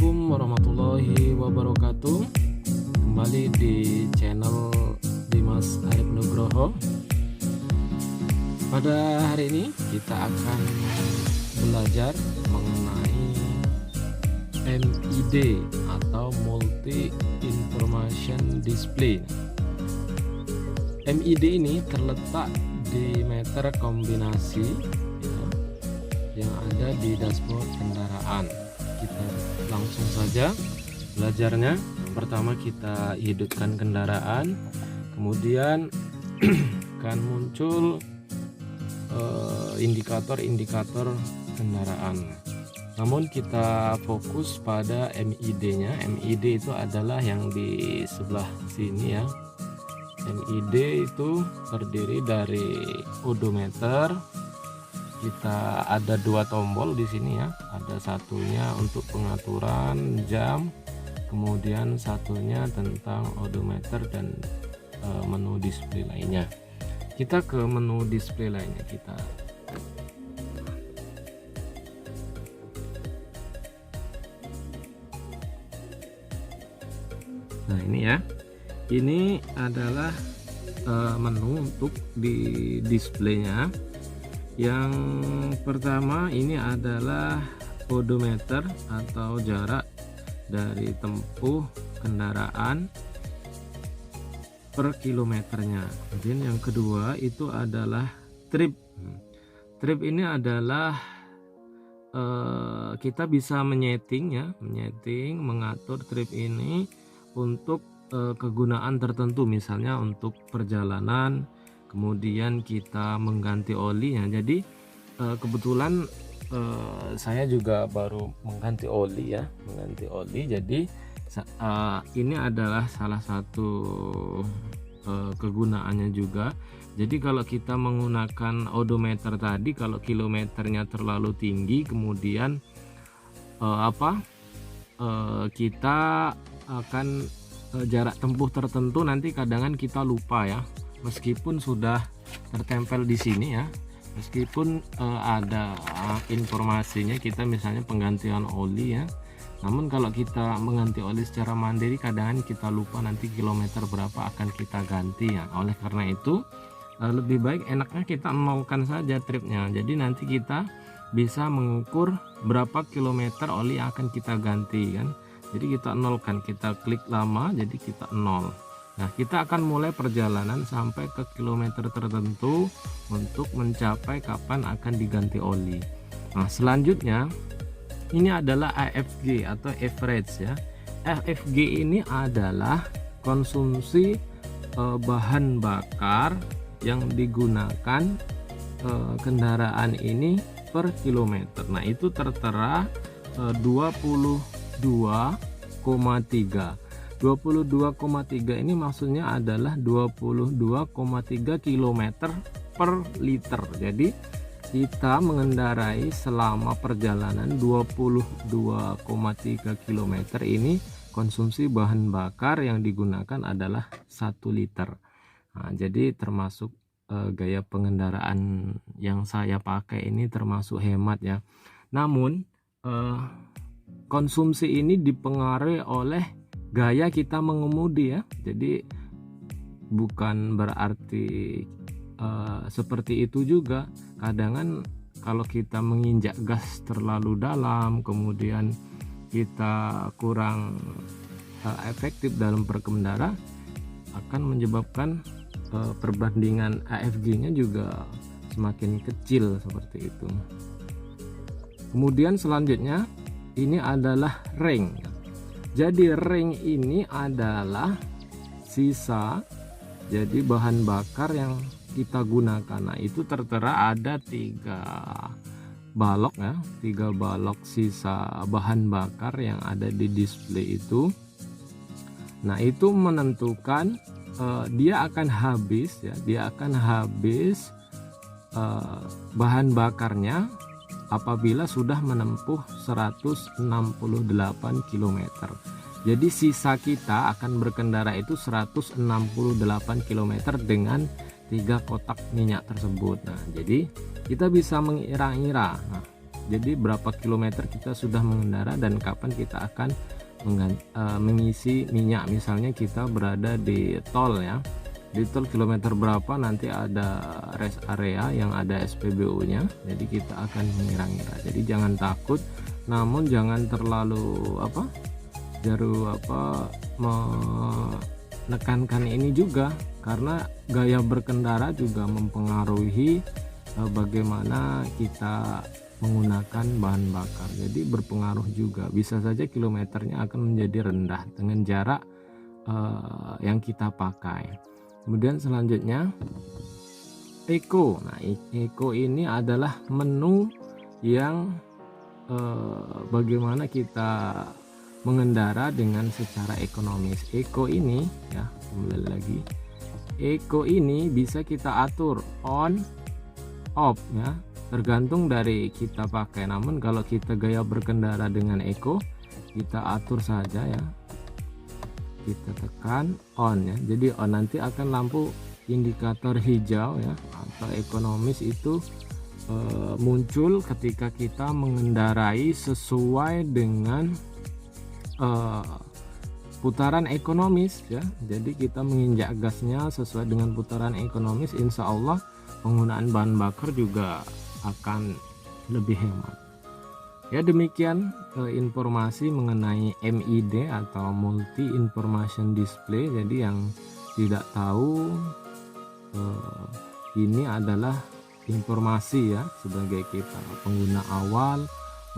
Assalamualaikum warahmatullahi wabarakatuh. Kembali di channel Dimas Arif Nugroho. Pada hari ini kita akan belajar mengenai MID atau Multi Information Display. MID ini terletak di meter kombinasi ya, yang ada di dashboard kendaraan. Kita langsung saja belajarnya. Pertama kita hidupkan kendaraan, kemudian akan muncul indikator-indikator kendaraan. Namun kita fokus pada MID-nya. MID itu adalah yang di sebelah sini ya. MID itu terdiri dari odometer. Kita ada dua tombol di sini ya. Ada satunya untuk pengaturan jam, kemudian satunya tentang odometer dan menu display lainnya. Kita ke menu display lainnya kita. Nah ini ya. Ini adalah menu untuk di displaynya. Yang pertama ini adalah odometer atau jarak dari tempuh kendaraan per kilometernya. Kemudian yang kedua itu adalah trip. Trip ini adalah kita bisa menyeting ya, mengatur trip ini untuk kegunaan tertentu, misalnya untuk perjalanan, kemudian kita mengganti oli ya. Jadi kebetulan saya juga baru mengganti oli ya, jadi ini adalah salah satu kegunaannya juga. Jadi kalau kita menggunakan odometer tadi, kalau kilometernya terlalu tinggi, kemudian kita akan jarak tempuh tertentu, nanti kadang kita lupa ya, meskipun sudah tertempel di sini ya, meskipun ada informasinya kita misalnya penggantian oli ya. Namun kalau kita mengganti oli secara mandiri, kadang kita lupa nanti kilometer berapa akan kita ganti ya. Oleh karena itu lebih baik enaknya kita nolkan saja tripnya. Jadi nanti kita bisa mengukur berapa kilometer oli yang akan kita ganti kan. Jadi kita nolkan, kita klik lama, jadi kita nol. Nah kita akan mulai perjalanan sampai ke kilometer tertentu untuk mencapai kapan akan diganti oli. Nah selanjutnya ini adalah AFG atau average ya. AFG ini adalah konsumsi bahan bakar yang digunakan kendaraan ini per kilometer. Nah itu tertera 22,3 ini maksudnya adalah 22,3 km per liter. Jadi kita mengendarai selama perjalanan 22,3 km ini, konsumsi bahan bakar yang digunakan adalah 1 liter. Nah, jadi termasuk gaya pengendaraan yang saya pakai ini termasuk hemat ya. Namun konsumsi ini dipengaruhi oleh gaya kita mengemudi ya. Jadi bukan berarti seperti itu juga. Kadang kalau kita menginjak gas terlalu dalam, kemudian kita kurang efektif dalam berkendara, akan menyebabkan perbandingan AFG-nya juga semakin kecil seperti itu. Kemudian selanjutnya ini adalah range. Jadi range ini adalah sisa, jadi bahan bakar yang kita gunakan. Nah itu tertera ada 3 balok ya, 3 balok sisa bahan bakar yang ada di display itu. Nah itu menentukan dia akan habis ya, bahan bakarnya apabila sudah menempuh 168 km. Jadi sisa kita akan berkendara itu 168 km dengan 3 kotak minyak tersebut. Nah, jadi kita bisa mengira-ngira. Nah, Jadi berapa kilometer kita sudah mengendara dan kapan kita akan mengisi minyak. Misalnya kita berada di tol ya, di tol kilometer berapa nanti ada rest area yang ada SPBU nya, jadi kita akan mengira-ngira. Jadi jangan takut, namun jangan terlalu menekankan ini juga, karena gaya berkendara juga mempengaruhi bagaimana kita menggunakan bahan bakar. Jadi berpengaruh juga, bisa saja kilometernya akan menjadi rendah dengan jarak yang kita pakai. Kemudian selanjutnya Eco. Nah, Eco ini adalah menu yang bagaimana kita mengendara dengan secara ekonomis. Eco ini ya, kembali lagi, Eco ini bisa kita atur on off ya, tergantung dari kita pakai. Namun kalau kita gaya berkendara dengan Eco, kita atur saja ya, kita tekan on ya, jadi on, nanti akan lampu indikator hijau ya atau ekonomis itu muncul ketika kita mengendarai sesuai dengan putaran ekonomis ya. Jadi kita menginjak gasnya sesuai dengan putaran ekonomis, insya Allah penggunaan bahan bakar juga akan lebih hemat. Ya, demikian informasi mengenai MID atau Multi Information Display. Jadi yang tidak tahu, ini adalah informasi ya sebagai kita pengguna awal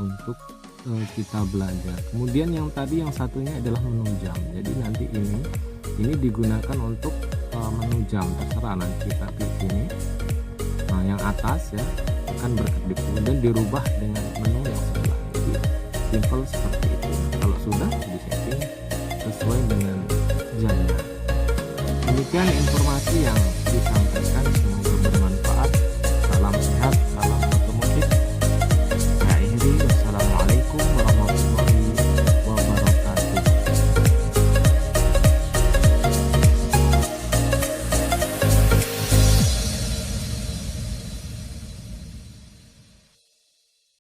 untuk kita belajar. Kemudian yang tadi yang satunya adalah menu jam. Jadi nanti ini digunakan untuk menu jam, terserah nanti kita pilih sini. Nah, yang atas ya akan berkedip, kemudian dirubah dengan menu yang sebelah. Jadi simple seperti itu. Kalau sudah di setting sesuai dengan jamnya. Demikian informasi yang